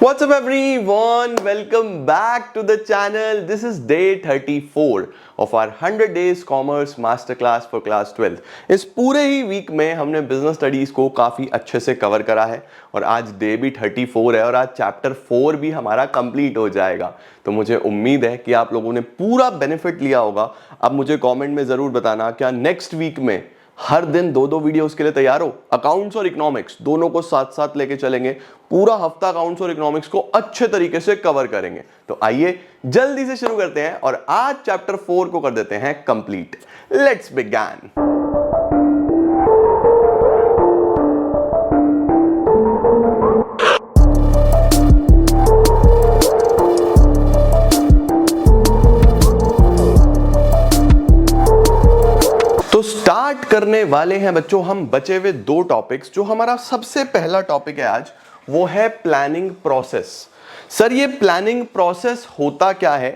What's up everyone? Welcome back to the channel. This is day 34 of our 100 days commerce masterclass for class 12th. इस पूरे ही week में हमने business studies को काफी अच्छे से कवर करा है और आज डे भी 34 है और आज चैप्टर 4 भी हमारा कंप्लीट हो जाएगा। तो मुझे उम्मीद है कि आप लोगों ने पूरा बेनिफिट लिया होगा। अब मुझे कमेंट में जरूर बताना क्या नेक्स्ट वीक में हर दिन दो वीडियोस के लिए तैयार हो। अकाउंट्स और इकोनॉमिक्स दोनों को साथ साथ लेके चलेंगे। पूरा हफ्ता अकाउंट्स और इकोनॉमिक्स को अच्छे तरीके से कवर करेंगे। तो आइए जल्दी से शुरू करते हैं और आज चैप्टर 4 को कर देते हैं कंप्लीट। Let's begin. तो स्टार्ट करने वाले हैं बच्चों हम बचे हुए दो टॉपिक्स। जो हमारा सबसे पहला टॉपिक है आज वो है प्लानिंग प्रोसेस। सर ये प्लानिंग प्रोसेस होता क्या है?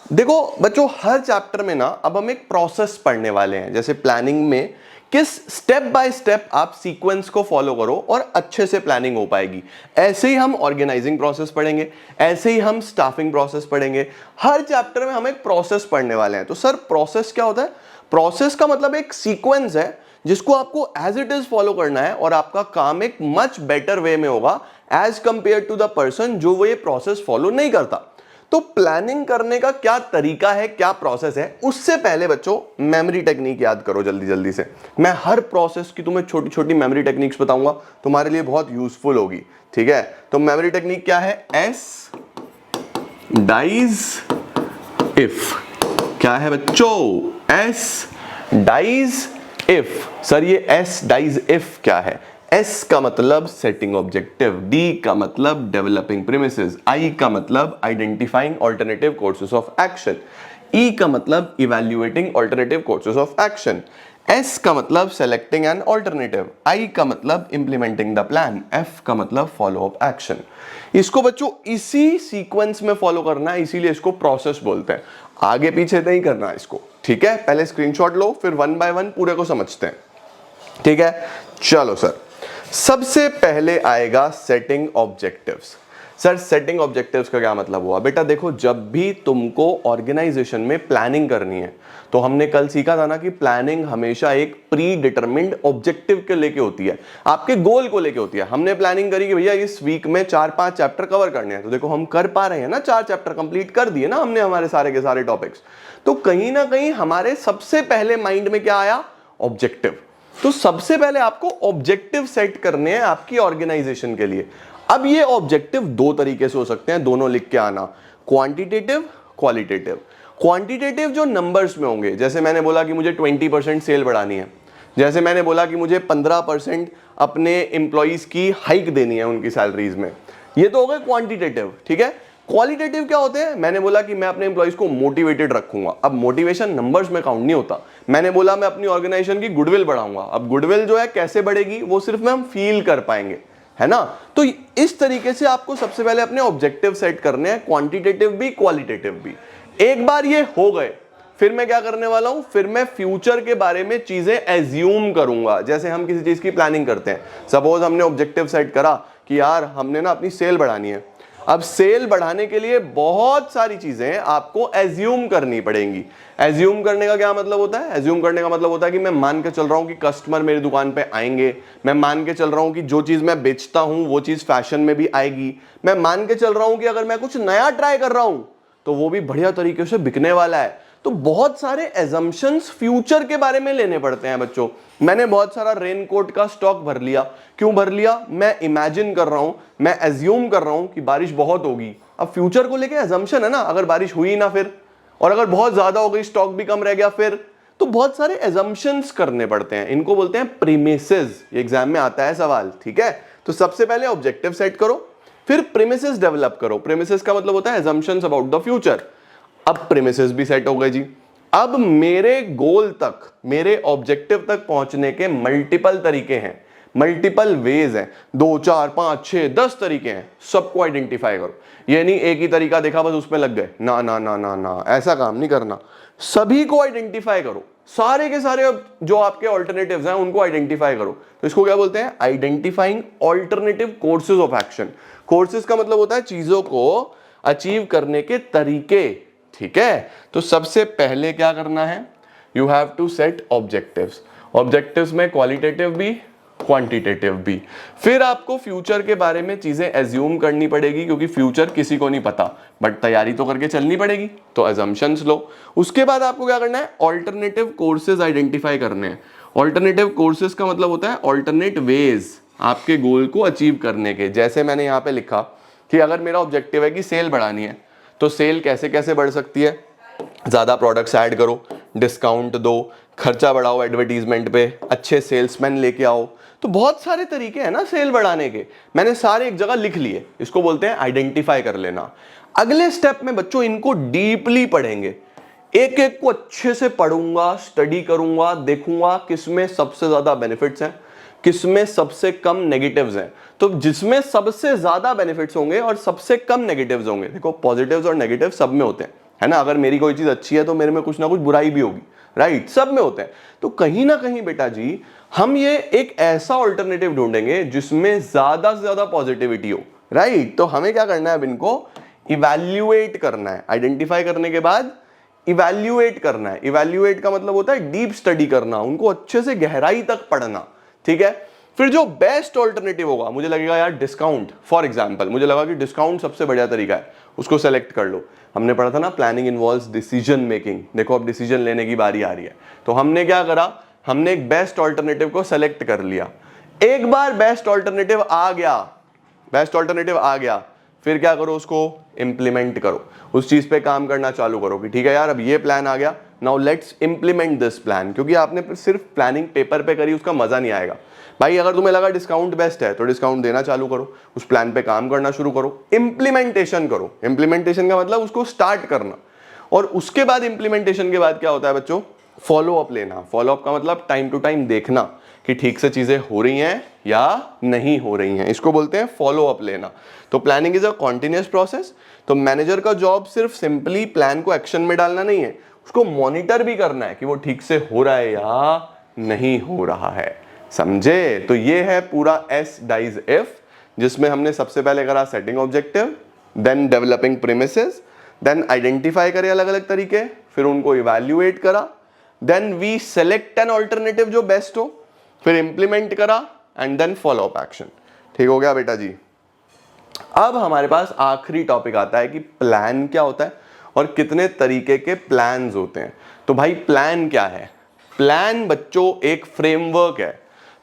देखो बच्चों हर चैप्टर में ना अब हम एक प्रोसेस पढ़ने वाले हैं। जैसे प्लानिंग में किस स्टेप बाय स्टेप आप सीक्वेंस को फॉलो करो और अच्छे से प्लानिंग हो पाएगी। ऐसे ही हम ऑर्गेनाइजिंग प्रोसेस पढ़ेंगे, ऐसे ही हम स्टाफिंग प्रोसेस पढ़ेंगे। हर चैप्टर में हम एक प्रोसेस पढ़ने वाले हैं। तो सर प्रोसेस क्या होता है? प्रोसेस का मतलब एक सीक्वेंस है जिसको आपको एज इट इज फॉलो करना है और आपका काम एक मच बेटर वे में होगा as compare to the person जो वो ये प्रोसेस फॉलो नहीं करता। तो प्लानिंग करने का क्या तरीका है, क्या प्रोसेस है, उससे पहले बच्चों मेमोरी टेक्निक याद करो जल्दी जल्दी से। मैं हर प्रोसेस की तुम्हें छोटी छोटी मेमोरी टेक्निक्स बताऊंगा, तुम्हारे लिए बहुत यूजफुल होगी। ठीक है, तो मेमोरी टेक्निक क्या है? S dies if. क्या है बच्चों? S dies if. सर ये एस डाइज इफ क्या है? एस का मतलब सेटिंग ऑब्जेक्टिव, डी का मतलब डेवलपिंग प्रीमिसेस, आई का मतलब identifying alternative courses of action, E का मतलब evaluating alternative courses of action, S का मतलब सेलेक्टिंग एन ऑल्टरनेटिव, आई का मतलब इंप्लीमेंटिंग द प्लान, एफ का मतलब फॉलो अप एक्शन। इसको बच्चों इसी सीक्वेंस में फॉलो करना है, इसीलिए इसको प्रोसेस बोलते हैं। आगे पीछे नहीं करना इसको। ठीक है, पहले स्क्रीनशॉट लो फिर वन बाय वन पूरे को समझते हैं। ठीक है, चलो सर सबसे पहले आएगा setting objectives. Sir setting objectives का क्या मतलब हुआ? बेटा देखो जब भी तुमको ऑर्गेनाइजेशन में प्लानिंग करनी है तो हमने कल सीखा था ना कि प्लानिंग हमेशा एक प्री डिटरमिन्ड ऑब्जेक्टिव के लेके होती है, आपके गोल को लेके होती है। हमने प्लानिंग करी कि भैया इस वीक में 4-5 चैप्टर कवर करने हैं, तो देखो हम कर पा रहे हैं ना, 4 चैप्टर कंप्लीट कर दिए ना हमने हमारे सारे के सारे टॉपिक्स। तो कहीं ना कहीं हमारे सबसे पहले माइंड में क्या आया? ऑब्जेक्टिव। तो सबसे पहले आपको ऑब्जेक्टिव सेट करने हैं आपकी ऑर्गेनाइजेशन के लिए। अब ये ऑब्जेक्टिव दो तरीके से हो सकते हैं, दोनों लिख के आना, क्वांटिटेटिव, क्वालिटेटिव। क्वांटिटेटिव जो नंबर्स में होंगे, जैसे मैंने बोला कि मुझे 20% सेल बढ़ानी है, जैसे मैंने बोला कि मुझे 15% अपने एम्प्लॉइज की हाइक देनी है उनकी सैलरीज में, ये तो हो गए क्वांटिटेटिव। ठीक है, क्वालिटेटिव क्या होते हैं? मैंने बोला कि मैं अपने एम्प्लॉइज को मोटिवेटेड रखूंगा। अब मोटिवेशन नंबर्स में काउंट नहीं होता। मैंने बोला मैं अपनी ऑर्गेनाइजेशन की गुडविल बढ़ाऊंगा। अब गुडविल जो है कैसे बढ़ेगी वो सिर्फ में हम फील कर पाएंगे, है ना। तो इस तरीके से आपको सबसे पहले अपने ऑब्जेक्टिव सेट करने हैं, क्वांटिटेटिव भी क्वालिटेटिव भी। एक बार ये हो गए फिर मैं क्या करने वाला हूं? फिर मैं फ्यूचर के बारे में चीजें एज्यूम करूंगा। जैसे हम किसी चीज की प्लानिंग करते हैं, सपोज हमने ऑब्जेक्टिव सेट करा कि यार हमने ना अपनी सेल बढ़ानी है। अब सेल बढ़ाने के लिए बहुत सारी चीजें आपको एज्यूम करनी पड़ेंगी। एज्यूम करने का क्या मतलब होता है? एज्यूम करने का मतलब होता है कि मैं मान के चल रहा हूं कि कस्टमर मेरी दुकान पे आएंगे, मैं मान के चल रहा हूं कि जो चीज मैं बेचता हूं वो चीज फैशन में भी आएगी, मैं मान के चल रहा हूं कि अगर मैं कुछ नया ट्राई कर रहा हूं तो वो भी बढ़िया तरीके से बिकने वाला है। तो बहुत सारे एजम्पशंस फ्यूचर के बारे में लेने पड़ते हैं बच्चों। मैंने बहुत सारा रेनकोट का स्टॉक भर लिया। क्यों भर लिया? मैं इमेजिन कर रहा हूं, मैं एज्यूम कर रहा हूं कि बारिश बहुत होगी। अब फ्यूचर को लेके एजम्पशन है ना, अगर बारिश हुई ना फिर, और अगर बहुत ज्यादा हो गई, स्टॉक भी कम रह गया फिर, तो बहुत सारे एजम्पशंस करने पड़ते हैं। इनको बोलते हैं प्रीमिसेस। एग्जाम में आता है सवाल। ठीक है, तो सबसे पहले ऑब्जेक्टिव सेट करो, फिर प्रीमिसेस डेवलप करो। प्रीमिसेस का मतलब होता है एजम्पशंस अबाउट द फ्यूचर। अब प्रीमिसेस भी सेट हो गए जी। अब मेरे गोल तक, मेरे ऑब्जेक्टिव तक पहुंचने के मल्टीपल तरीके हैं, मल्टीपल वेज हैं। 2, 4, 5, 6, 10 तरीके हैं। सबको आइडेंटिफाई करो। ये नहीं एक ही तरीका देखा बस उसमें लग गए, ना ना ना ना ना, ऐसा काम नहीं करना। सभी को आइडेंटिफाई करो। सारे के सारे जो आपके ऑल्टरनेटिव्स हैं उनको आइडेंटिफाई करो। तो इसको क्या बोलते हैं? Identifying alternative courses of action. Courses का मतलब होता है चीजों को अचीव करने के तरीके, ठीक है। तो सबसे पहले क्या करना है? You have to set objectives. Objectives में क्वालिटेटिव भी क्वांटिटेटिव भी। फिर आपको फ्यूचर के बारे में चीजें एज्यूम करनी पड़ेगी, क्योंकि फ्यूचर किसी को नहीं पता, बट तैयारी तो करके चलनी पड़ेगी, तो अजम्पशंस लो। उसके बाद आपको क्या करना है? ऑल्टरनेटिव कोर्सेज आइडेंटिफाई करने हैं। ऑल्टरनेटिव कोर्सेज का मतलब होता है ऑल्टरनेट वेज आपके गोल को अचीव करने के। जैसे मैंने यहां पे लिखा कि अगर मेरा ऑब्जेक्टिव है कि सेल बढ़ानी है, तो सेल कैसे कैसे बढ़ सकती है? ज्यादा प्रोडक्ट्स ऐड करो, डिस्काउंट दो, खर्चा बढ़ाओ एडवर्टीजमेंट पे, अच्छे सेल्समैन लेके आओ। तो बहुत सारे तरीके हैं ना सेल बढ़ाने के, मैंने सारे एक जगह लिख लिए। इसको बोलते हैं आइडेंटिफाई कर लेना। अगले स्टेप में बच्चों इनको डीपली पढ़ेंगे, एक एक को अच्छे से पढ़ूंगा, स्टडी करूंगा, देखूंगा किसमें सबसे ज्यादा बेनिफिट्स हैं, किसमें सबसे कम नेगेटिव्स हैं। तो जिसमें सबसे ज्यादा बेनिफिट्स होंगे और सबसे कम नेगेटिव्स होंगे, देखो पॉजिटिव्स और नेगेटिव सब में होते हैं, है ना। अगर मेरी कोई चीज अच्छी है तो मेरे में कुछ ना कुछ बुराई भी होगी, राइट, सब में होते हैं। तो कहीं ना कहीं बेटा जी हम ये एक ऐसा ऑल्टरनेटिव ढूंढेंगे जिसमें ज्यादा से ज्यादा पॉजिटिविटी हो, राइट। तो हमें क्या करना है? अब इनको इवैल्यूएट करना है। आइडेंटिफाई करने के बाद इवैल्यूएट करना है। इवैल्यूएट का मतलब होता है डीप स्टडी करना, उनको अच्छे से गहराई तक पढ़ना, ठीक है। फिर जो बेस्ट ऑल्टरनेटिव होगा, मुझे लगेगा यार डिस्काउंट, फॉर एग्जांपल मुझे लगा कि डिस्काउंट सबसे बढ़िया तरीका है, उसको सेलेक्ट कर लो। हमने पढ़ा था ना प्लानिंग इन्वॉल्व्स डिसीजन मेकिंग। देखो अब डिसीजन लेने की बारी आ रही है, तो हमने क्या करा? हमने एक बेस्ट ऑल्टरनेटिव को सेलेक्ट कर लिया। एक बार बेस्ट ऑल्टरनेटिव आ गया, बेस्ट ऑल्टरनेटिव आ गया, फिर क्या करो? उसको इंप्लीमेंट करो, उस चीज पे काम करना चालू करो कि ठीक है यार अब ये प्लान आ गया, now let's implement this plan. क्योंकि आपने सिर्फ प्लानिंग पेपर पे करी, उसका मजा नहीं आएगा भाई। अगर तुम्हें लगा डिस्काउंट बेस्ट है तो डिस्काउंट देना चालू करो, उस प्लान पे काम करना शुरू करो, इंप्लीमेंटेशन करो। इंप्लीमेंटेशन का मतलब उसको स्टार्ट करना, और उसके बाद इंप्लीमेंटेशन के बाद क्या होता है बच्चों? फॉलो अप लेना। फॉलो अप का मतलब टाइम टू टाइम देखना कि ठीक से चीजें हो रही हैं या नहीं हो रही हैं, इसको बोलते हैं फॉलो अप लेना। तो planning is a continuous process. तो मैनेजर का जॉब सिर्फ सिंपली प्लान को एक्शन में डालना नहीं है, उसको मॉनिटर भी करना है कि वो ठीक से हो रहा है या नहीं हो रहा है, समझे। तो ये है पूरा एस डाइज इफ, जिसमें हमने सबसे पहले करा setting objective, then developing premises, then identify करे अलग अलग तरीके, फिर उनको इवैल्यूएट करा, then we select an alternative जो बेस्ट हो, फिर इंप्लीमेंट करा, and then follow up action. ठीक हो गया बेटा जी। अब हमारे पास आखिरी टॉपिक आता है कि प्लान क्या होता है और कितने तरीके के प्लान्स होते हैं। तो भाई प्लान क्या है? प्लान बच्चों एक फ्रेमवर्क है।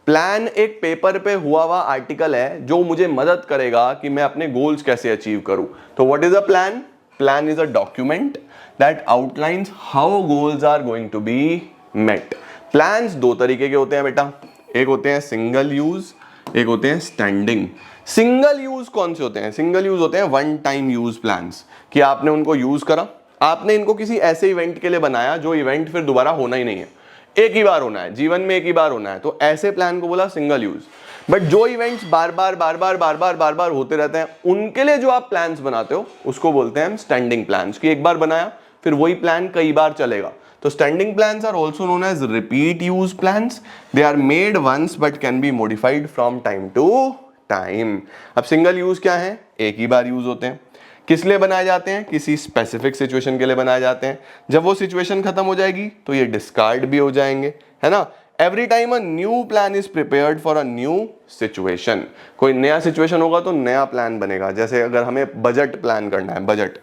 प्लान एक पेपर पे हुआ हुआ आर्टिकल है जो मुझे मदद करेगा कि मैं अपने गोल्स कैसे अचीव करूं। तो what is a plan? Plan is a document that outlines how goals are going to be met. Plans दो तरीके के होते हैं बेटा, एक होते हैं सिंगल यूज, एक होते हैं स्टैंडिंग। सिंगल यूज कौन से होते हैं? सिंगल यूज होते हैं वन टाइम यूज प्लान्स, कि आपने उनको यूज करा, आपने इनको किसी ऐसे इवेंट के लिए बनाया जो इवेंट फिर दोबारा होना ही नहीं है, एक ही बार होना है, जीवन में एक ही बार होना है, तो ऐसे प्लान को बोला सिंगल यूज। बट जो इवेंट्स बार बार होते रहते हैं, उनके लिए जो आप प्लान्स बनाते हो उसको बोलते हैं हम स्टैंडिंग प्लान्स, कि एक बार बनाया फिर वही प्लान कई बार चलेगा। तो standing plans are also known as repeat use plans. They are made once but can be modified from time to time. अब सिंगल यूज क्या है? एक ही बार यूज होते हैं। किस लिए बनाए जाते हैं? किसी स्पेसिफिक सिचुएशन के लिए बनाए जाते हैं। जब वो सिचुएशन खत्म हो जाएगी तो ये डिस्कार्ड भी हो जाएंगे, है ना। Every time a new plan is prepared for a new situation. कोई नया सिचुएशन होगा तो नया प्लान बनेगा। जैसे अगर हमें बजट प्लान करना है, बजट,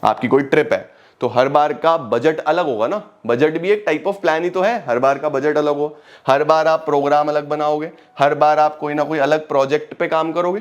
आपकी कोई ट्रिप है, तो हर बार का बजट अलग होगा ना। बजट भी एक टाइप ऑफ प्लान ही तो है, हर बार का बजट अलग हो, हर बार आप प्रोग्राम अलग बनाओगे, हर बार आप कोई ना कोई अलग प्रोजेक्ट पे काम करोगे।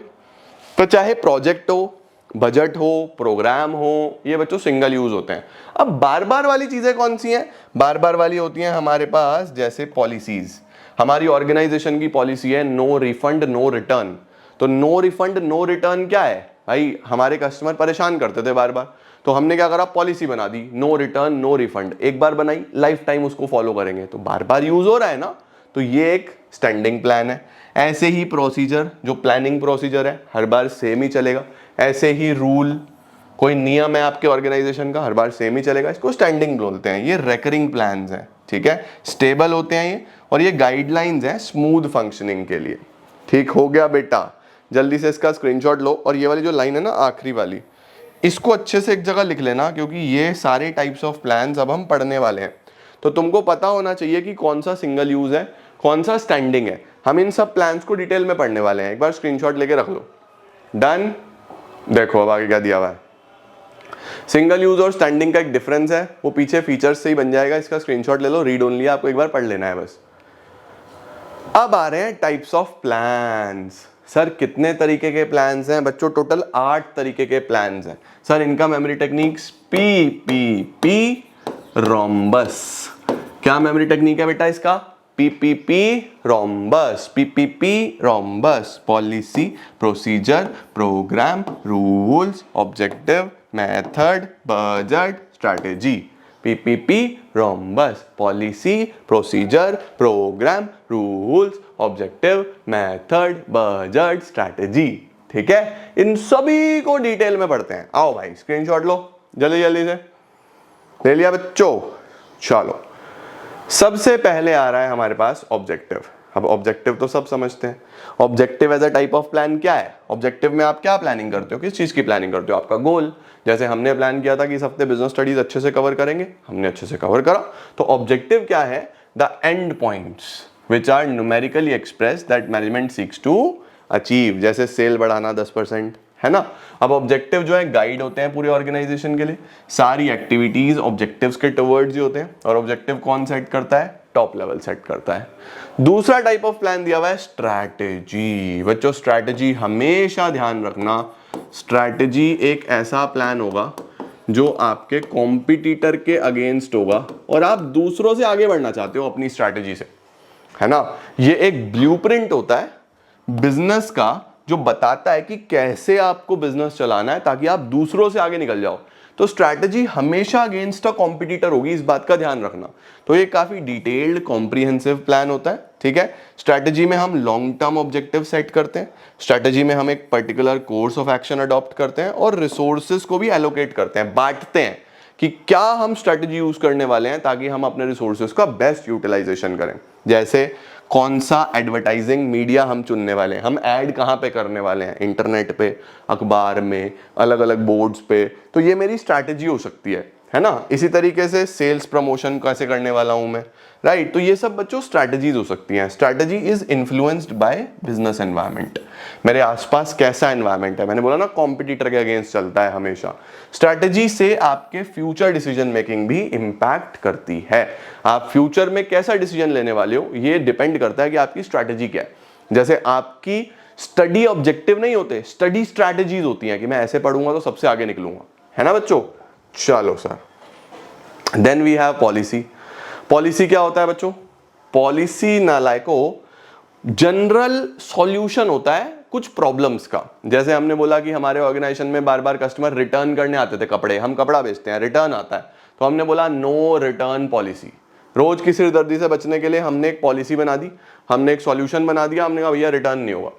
तो चाहे प्रोजेक्ट हो, बजट हो, प्रोग्राम हो, ये बच्चों सिंगल यूज होते हैं। अब बार बार वाली चीजें कौन सी हैं? बार बार वाली होती हैं हमारे पास जैसे पॉलिसीज। हमारी ऑर्गेनाइजेशन की पॉलिसी है नो रिफंड नो रिटर्न। तो नो रिफंड नो रिटर्न क्या है भाई? हमारे कस्टमर परेशान करते थे बार बार, तो हमने क्या करा? पॉलिसी बना दी नो रिटर्न नो रिफंड। एक बार बनाई, लाइफ टाइम उसको फॉलो करेंगे, तो बार बार यूज हो रहा है ना, तो ये एक स्टैंडिंग प्लान है। ऐसे ही प्रोसीजर, जो प्लानिंग प्रोसीजर है, हर बार सेम ही चलेगा। ऐसे ही रूल, कोई नियम है आपके ऑर्गेनाइजेशन का, हर बार सेम ही चलेगा, इसको स्टैंडिंग बोलते हैं। ये रेकरिंग प्लान्स हैं, ठीक है, स्टेबल होते हैं ये, और ये गाइडलाइंस हैं स्मूथ फंक्शनिंग के लिए। ठीक हो गया बेटा, जल्दी से इसका स्क्रीनशॉट लो, और ये वाली जो लाइन है ना आखिरी वाली, इसको अच्छे से एक जगह लिख लेना, क्योंकि ये सारे टाइप्स ऑफ प्लान्स अब हम पढ़ने वाले हैं। तो तुमको पता होना चाहिए कि कौन सा सिंगल यूज है, कौन सा स्टैंडिंग है। हम इन सब प्लान्स को डिटेल में पढ़ने वाले हैं, एक बार स्क्रीनशॉट लेके रख लो। डन। देखो अब आगे क्या दिया हुआ है। सिंगल यूज और स्टैंडिंग का एक डिफरेंस है, वो पीछे फीचर्स से ही बन जाएगा, इसका स्क्रीनशॉट ले लो, रीड ओनली आपको एक बार पढ़ लेना है बस। अब आ रहे हैं टाइप्स ऑफ प्लान्स। सर कितने तरीके के प्लान्स हैं बच्चों? टोटल 8 तरीके के प्लान्स हैं। सर इनका मेमोरी टेक्निक्स पीपीपी रोम्बस। क्या मेमोरी टेक्निक है बेटा इसका? PPP rhombus. PPP rhombus, policy, procedure, program, rules, objective, method, budget, strategy. PPP rhombus, policy, procedure, program, rules, objective, method, budget, strategy. ठीक है, इन सभी को डिटेल में पढ़ते हैं। आओ भाई स्क्रीनशॉट लो जल्दी जल्दी से। ले लिया बच्चों? चलो सबसे पहले आ रहा है हमारे पास ऑब्जेक्टिव। अब ऑब्जेक्टिव तो सब समझते हैं। Objective as a type of plan क्या है? ऑब्जेक्टिव में आप क्या प्लानिंग करते हो, किस चीज की प्लानिंग करते हो? आपका गोल। जैसे हमने प्लान किया था कि इस हफ्ते बिजनेस स्टडीज अच्छे से कवर करेंगे, हमने अच्छे से कवर करा। तो ऑब्जेक्टिव क्या है? The end points which are numerically express that management seeks to achieve. जैसे सेल बढ़ाना 10%, है ना। अब ऑब्जेक्टिव जो है गाइड होते हैं पूरे ऑर्गेनाइजेशन के लिए, सारी एक्टिविटीज ऑब्जेक्टिव्स के टुवर्ड्स ही होते हैं। और ऑब्जेक्टिव कौन सेट करता है? टॉप लेवल सेट करता है। दूसरा टाइप ऑफ प्लान दिया हुआ है स्ट्रैटेजी। बच्चों स्ट्रैटेजी हमेशा ध्यान रखना, स्ट्रैटेजी एक ऐसा प्लान होगा जो आपके कॉम्पिटिटर के अगेंस्ट होगा और आप दूसरों से आगे बढ़ना चाहते हो अपनी स्ट्रैटेजी से, है ना। ये एक ब्लूप्रिंट होता है बिजनेस का जो बताता है कि कैसे आपको बिजनेस चलाना है ताकि आप दूसरों से आगे निकल जाओ। तो स्ट्रैटेजी हमेशा अगेंस्ट अ कॉम्पिटिटर होगी, इस बात का ध्यान रखना। तो ये काफी डिटेल्ड कॉम्प्रिहेंसिव प्लान होता है। ठीक है, स्ट्रैटेजी में हम लॉन्ग टर्म ऑब्जेक्टिव सेट करते हैं, स्ट्रैटेजी में हम एक particular course of action adopt करते हैं और रिसोर्सेज को भी एलोकेट करते हैं, बांटते हैं कि क्या हम स्ट्रैटेजी यूज करने वाले हैं ताकि हम अपने रिसोर्सेज का बेस्ट यूटिलाइजेशन करें। जैसे कौन सा एडवर्टाइजिंग मीडिया हम चुनने वाले हैं, हम ऐड कहाँ पे करने वाले हैं, इंटरनेट पे, अखबार में, अलग अलग बोर्ड्स पे। तो ये मेरी स्ट्रैटेजी हो सकती है ना। इसी तरीके से सेल्स प्रमोशन कैसे करने वाला हूं मैं, राइट। तो ये सब बच्चों स्ट्रैटेजीज हो सकती हैं। Strategy is influenced by business environment. मेरे आसपास कैसा एनवायरनमेंट है, मैंने बोला ना कॉम्पिटिटर के अगेंस्ट चलता है हमेशा। स्ट्रैटेजी से आपके फ्यूचर डिसीजन मेकिंग भी इंपैक्ट करती है। आप फ्यूचर में कैसा डिसीजन लेने वाले हो ये डिपेंड करता है कि आपकी स्ट्रैटेजी क्या है। जैसे आपकी स्टडी ऑब्जेक्टिव नहीं होते, स्टडी स्ट्रैटेजीज होती हैं कि मैं ऐसे पढ़ूंगा तो सबसे आगे निकलूंगा, है ना बच्चों। चलो sir, then we have policy. Policy क्या होता है बच्चों? पॉलिसी नालायको जनरल सॉल्यूशन होता है कुछ प्रॉब्लम्स का। जैसे हमने बोला कि हमारे ऑर्गेनाइजेशन में बार बार कस्टमर रिटर्न करने आते थे कपड़े, हम कपड़ा बेचते हैं, रिटर्न आता है, तो हमने बोला नो रिटर्न पॉलिसी। रोज की सिरदर्दी से बचने के लिए हमने एक पॉलिसी बना दी, हमने एक सॉल्यूशन बना दिया, हमने कहा भैया रिटर्न नहीं होगा,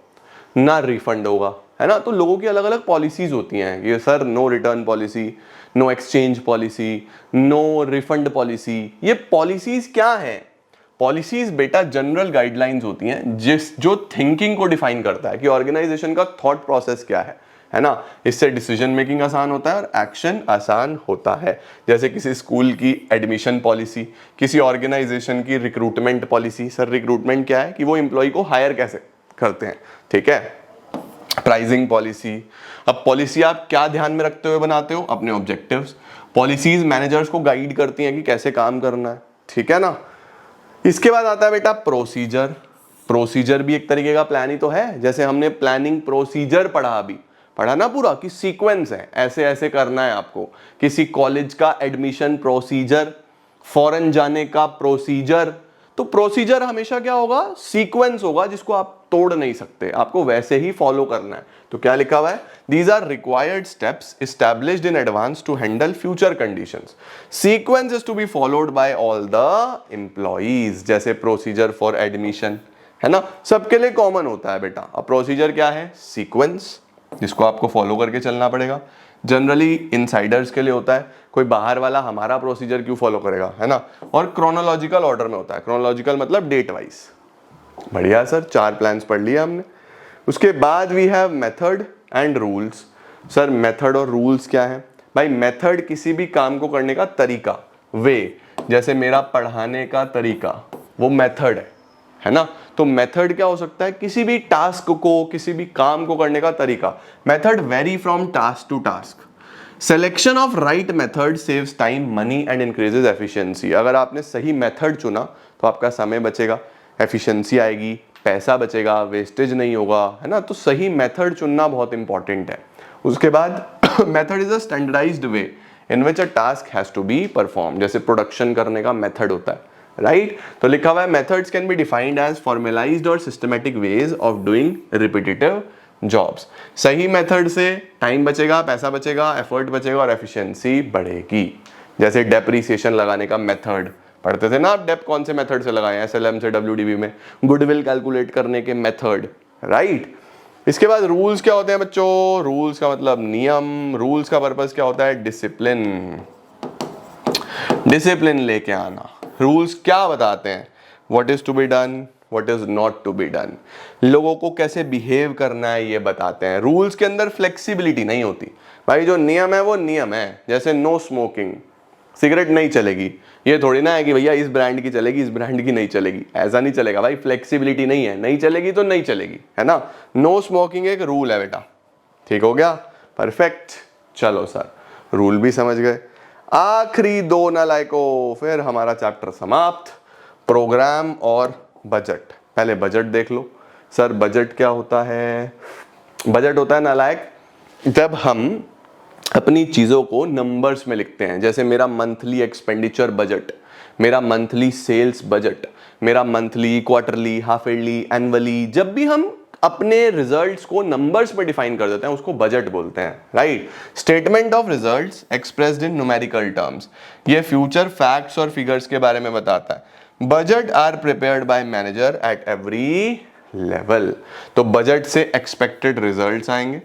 ना रिफंड होगा, है ना। तो लोगों की अलग अलग पॉलिसीज होती हैं कि sir no return policy, no exchange policy, no refund policy. ये पॉलिसीज क्या है? पॉलिसीज बेटा जनरल गाइडलाइंस होती हैं जो थिंकिंग को डिफाइन करता है कि ऑर्गेनाइजेशन का थॉट प्रोसेस क्या है ना। इससे डिसीजन मेकिंग आसान होता है और एक्शन आसान होता है। जैसे किसी स्कूल की एडमिशन पॉलिसी, किसी ऑर्गेनाइजेशन की रिक्रूटमेंट पॉलिसी। सर रिक्रूटमेंट क्या है? कि वो एम्प्लॉय को हायर कैसे करते हैं, ठीक है। Pricing policy. अब पॉलिसी आप क्या ध्यान में रखते हुए बनाते हो? अपने ऑब्जेक्टिव्स। पॉलिसीज मैनेजर्स को गाइड करती हैं कि कैसे काम करना है, ठीक है ना। इसके बाद आता है बेटा प्रोसीजर। प्रोसीजर भी एक तरीके का प्लान ही तो है। जैसे हमने प्लानिंग प्रोसीजर पढ़ा, अभी पढ़ा ना पूरा, कि सीक्वेंस है, ऐसे ऐसे करना है आपको। किसी कॉलेज का एडमिशन प्रोसीजर, फॉरेन जाने का प्रोसीजर। तो प्रोसीजर हमेशा क्या होगा? सीक्वेंस होगा जिसको आप तोड़ नहीं सकते, आपको वैसे ही फॉलो करना है। तो क्या लिखा हुआ है? These are required steps established in advance to handle future conditions. Sequence is to be followed by all the employees. जैसे प्रोसीजर फॉर एडमिशन, है ना, सबके लिए कॉमन होता है बेटा। अब प्रोसीजर क्या है? सीक्वेंस, जिसको आपको फॉलो करके चलना पड़ेगा। जनरली इनसाइडर्स के लिए होता है, कोई बाहर वाला हमारा प्रोसीजर क्यों फॉलो करेगा, है ना। और क्रोनोलॉजिकल ऑर्डर में होता है, क्रोनोलॉजिकल मतलब डेट वाइज। बढ़िया सर, 4 प्लान्स पढ़ लिया हमने। उसके बाद we have method and rules. Sir method और रूल्स क्या है भाई? मेथड किसी भी काम को करने का तरीका, वे, जैसे मेरा पढ़ाने का तरीका, वो मेथड है ना। तो मेथड क्या हो सकता है? किसी भी टास्क को, किसी भी काम को करने का तरीका। Method vary from task to task. Selection of right method saves time, money and increases efficiency. अगर आपने सही मेथड चुना तो आपका समय बचेगा, एफिशिएंसी आएगी, पैसा बचेगा, वेस्टेज नहीं होगा, है ना। तो सही मेथड चुनना बहुत इंपॉर्टेंट है। उसके बाद method is a standardized way in which a task has to be perform. जैसे प्रोडक्शन करने का मेथड होता है, राइट। तो लिखा हुआ है methods can be defined as formalized और systematic ways of doing repetitive jobs. सही मेथड से टाइम बचेगा, पैसा बचेगा, एफर्ट बचेगा और एफिशिएंसी बढ़ेगी। जैसे डेप्रीसिएशन लगाने का मेथड पढ़ते थे ना आप, डेप कौन से मेथड से लगाए? एसएलएम से, डब्ल्यूडीवी में। गुडविल कैलकुलेट करने के मेथड, राइट। इसके बाद रूल्स क्या होते हैं बच्चों? रूल्स का मतलब नियम। रूल्स का पर्पस क्या होता है? डिसिप्लिन, डिसिप्लिन लेके आना। रूल्स क्या बताते हैं? What is to be done, what is not to be done, लोगों को कैसे बिहेव करना है ये बताते हैं। रूल्स के अंदर फ्लेक्सिबिलिटी नहीं होती भाई, जो नियम है वो नियम है। जैसे नो स्मोकिंग, सिगरेट नहीं चलेगी, ये थोड़ी ना है कि भैया इस ब्रांड की चलेगी, इस ब्रांड की नहीं चलेगी, ऐसा नहीं चलेगा भाई। फ्लेक्सिबिलिटी नहीं है, नहीं चलेगी तो नहीं चलेगी, है ना। नो स्मोकिंग एक रूल है बेटा, ठीक हो गया, परफेक्ट। चलो सर, रूल भी समझ गए। आखिरी 2 नालायकों, फिर हमारा चैप्टर समाप्त। प्रोग्राम और बजट। पहले बजट देख लो। सर बजट क्या होता है? बजट होता है नालायक जब हम अपनी चीजों को नंबर्स में लिखते हैं। जैसे मेरा मंथली एक्सपेंडिचर बजट, मेरा मंथली सेल्स बजट, मेरा monthly, quarterly, half yearly, annually. जब भी हम अपने रिजल्ट्स को नंबर्स में डिफाइन कर देते हैं उसको बजट बोलते हैं, right. Statement of results expressed in numerical terms, ये फ्यूचर फैक्ट्स और फिगर्स के बारे में बताता है। Budget are prepared by manager at every level. तो बजट से एक्सपेक्टेड रिजल्ट्स आएंगे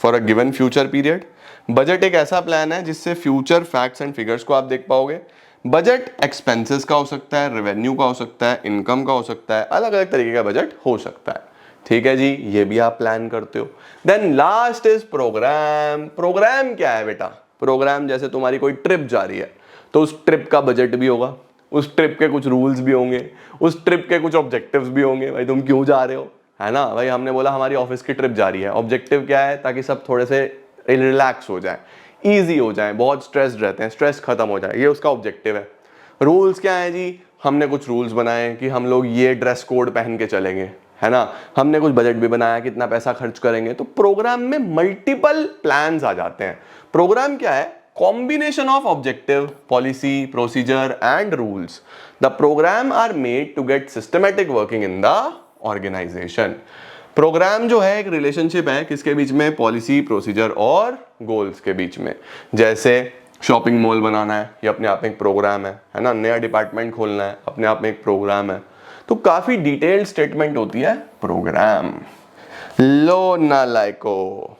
for a given future period. Budget एक ऐसा प्लान है जिससे फ्यूचर फैक्ट्स एंड फिगर्स को आप देख पाओगे। बजट एक्सपेंसेस का हो सकता है, रेवेन्यू का हो सकता है, इनकम का हो सकता है, अलग अलग तरीके का बजट हो सकता है, ठीक है जी। ये भी आप प्लान करते हो। Then last is program. Program क्या है बेटा? प्रोग्राम जैसे तुम्हारी कोई ट्रिप जा रही है तो उस ट्रिप का बजट भी होगा, उस ट्रिप के कुछ रूल्स भी होंगे, उस ट्रिप के कुछ ऑब्जेक्टिव्स भी होंगे। भाई तुम क्यों जा रहे हो, है ना। भाई हमने बोला हमारी ऑफिस की ट्रिप जा रही है, ऑब्जेक्टिव क्या है? ताकि सब थोड़े से रिलैक्स हो जाए, ईजी हो जाए, बहुत स्ट्रेस्ड रहते हैं, स्ट्रेस खत्म हो जाए, ये उसका ऑब्जेक्टिव है। रूल्स क्या है जी? हमने कुछ रूल्स बनाए कि हम लोग ये ड्रेस कोड पहन के चलेंगे, है ना। हमने कुछ बजट भी बनाया कितना पैसा खर्च करेंगे। तो प्रोग्राम में मल्टीपल प्लान्स आ जाते हैं। प्रोग्राम क्या है? Combination of objective, policy, procedure and rules. The program are made to get systematic working in the organization. Program जो है एक रिलेशनशिप है किसके बीच में? पॉलिसी, प्रोसीजर और गोल्स के बीच में। जैसे शॉपिंग मॉल बनाना है, ये अपने आप में एक प्रोग्राम है ना। नया डिपार्टमेंट खोलना है, अपने आप में एक प्रोग्राम है। तो काफी डिटेल्ड स्टेटमेंट होती है प्रोग्राम। लो नालायको,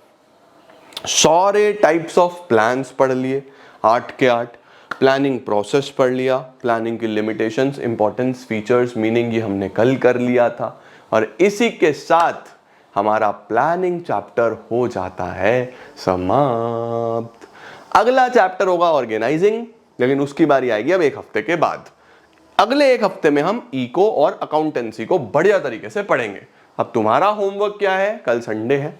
सारे टाइप्स ऑफ प्लान्स पढ़ लिए, 8 के 8। प्लानिंग प्रोसेस पढ़ लिया, प्लानिंग की लिमिटेशंस, इंपॉर्टेंस, फीचर्स, मीनिंग, ये हमने कल कर लिया था। और इसी के साथ हमारा प्लानिंग चैप्टर हो जाता है समाप्त। अगला चैप्टर होगा ऑर्गेनाइजिंग, लेकिन उसकी बारी आएगी अब 1 हफ्ते के बाद। अगले 1 हफ्ते में हम इको और अकाउंटेंसी को बढ़िया तरीके से पढ़ेंगे। अब तुम्हारा होमवर्क क्या है? कल संडे है,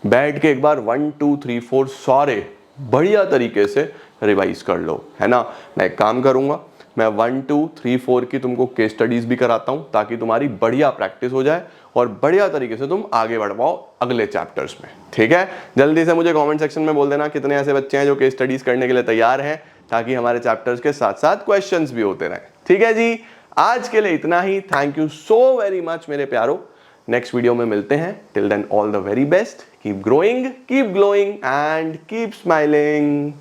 बैठ के एक बार 1 2 3 4 सारे बढ़िया तरीके से रिवाइज कर लो, है ना। मैं एक काम करूंगा, मैं 1 2 3 4 की तुमको केस स्टडीज भी कराता हूं ताकि तुम्हारी बढ़िया प्रैक्टिस हो जाए और बढ़िया तरीके से तुम आगे बढ़ पाओ अगले चैप्टर्स में, ठीक है। जल्दी से मुझे कमेंट सेक्शन में बोल देना कितने ऐसे बच्चे हैं जो केस स्टडीज करने के लिए तैयार हैं, ताकि हमारे चैप्टर्स के साथ साथ क्वेश्चंस भी होते रहें, ठीक है जी। आज के लिए इतना ही। Thank you so very much मेरे प्यारो। नेक्स्ट वीडियो में मिलते हैं। Till then all the very best, keep growing, keep glowing and keep smiling.